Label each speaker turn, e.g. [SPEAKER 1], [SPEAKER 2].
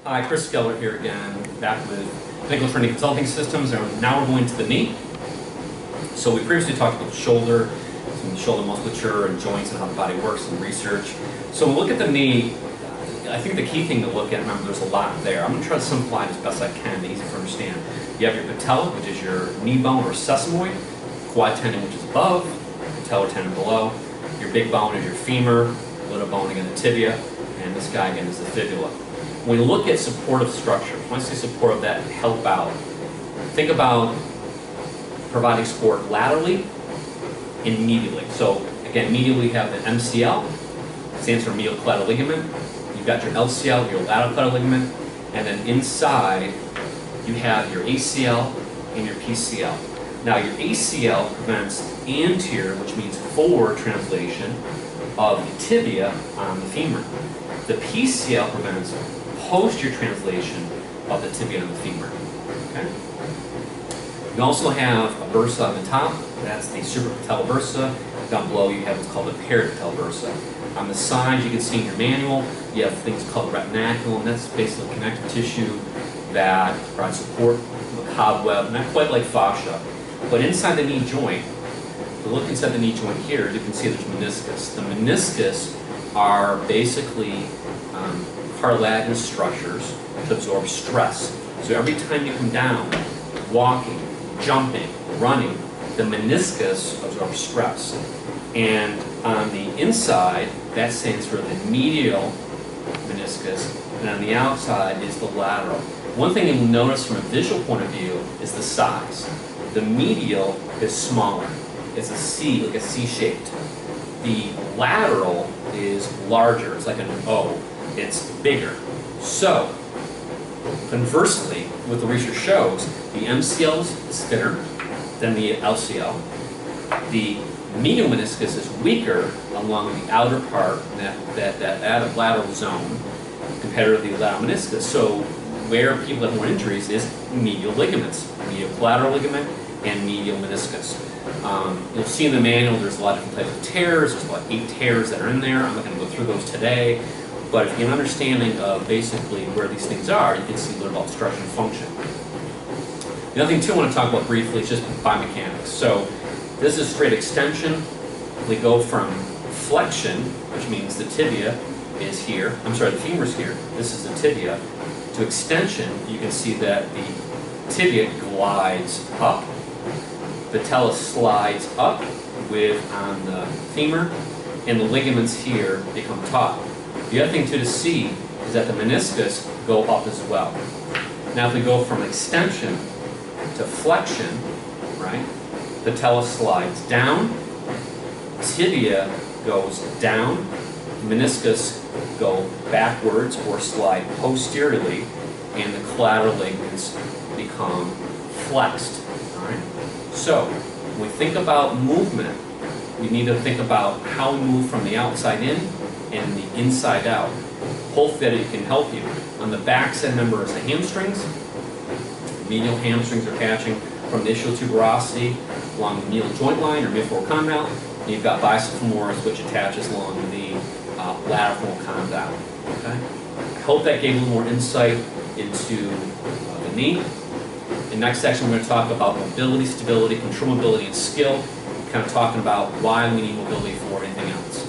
[SPEAKER 1] Hi, Chris Geller here again, back with Nickel Trinity Consulting Systems, and now we're going to the knee. So we previously talked about the shoulder, some shoulder musculature and joints and how the body works and research. So when we look at the knee, I think the key thing to look at, remember there's a lot there. I'm going to try to simplify it as best I can, easy to understand. You have your patella, which is your knee bone or sesamoid, quad tendon, which is above, patellar tendon below. Your big bone is your femur, little bone again the tibia, and this guy again is the fibula. When you look at supportive structure, when I say supportive that help out, think about providing support laterally and medially. So again, medially you have the MCL, stands for medial collateral ligament. You've got your LCL, your lateral collateral ligament, and then inside you have your ACL and your PCL. Now your ACL prevents anterior, which means forward translation of the tibia on the femur. The PCL prevents posterior translation of the tibia on the femur. Okay? You also have a bursa on the top, that's the suprapatellar bursa. Down below you have what's called the peripatellar bursa. On the sides you can see in your manual, you have things called retinaculum, and that's basically connective tissue that provides support from a cobweb, not quite like fascia. But inside the knee joint, if you look inside the knee joint here, you can see there's meniscus. The meniscus are basically cartilaginous structures to absorb stress. So every time you come down, walking, jumping, running, the meniscus absorbs stress. And on the inside, that stands for the medial meniscus, and on the outside is the lateral. One thing you'll notice from a visual point of view is the size. The medial is smaller. It's a C, like a C-shaped. The lateral is larger. It's like an O. It's bigger. So, conversely, what the research shows, the MCL is thinner than the LCL. The medial meniscus is weaker along the outer part, that lateral zone, compared to the lateral meniscus. So, where people have more injuries is medial ligaments, medial collateral ligament and medial meniscus. You'll see in the manual there's a lot of different types of tears. There's about 8 tears that are in there. I'm not going to go through those today. But if you have an understanding of basically where these things are, you can see a little about structure and function. The other thing too I want to talk about briefly is just biomechanics. So this is straight extension. We go from flexion, which means the tibia is here. I'm sorry, the femur is here. This is the tibia. To extension, you can see that the tibia glides up. The patella slides up on the femur, and the ligaments here become taut. The other thing too to see is that the meniscus go up as well. Now if we go from extension to flexion, right, the patella slides down, tibia goes down, meniscus go backwards or slide posteriorly, and the collateral ligaments become flexed. All right? So when we think about movement, we need to think about how we move from the outside in and the inside out. Hopefully that can help you. On the back side, remember, is the hamstrings. Medial hamstrings are attaching from the ischial tuberosity along the medial joint line or medial femoral condyle. And you've got bicep femoris, which attaches along the lateral femoral condyle. Okay? I hope that gave you a little more insight into the knee. In the next section, we're going to talk about mobility, stability, control mobility, and skill. Kind of talking about why we need mobility for anything else.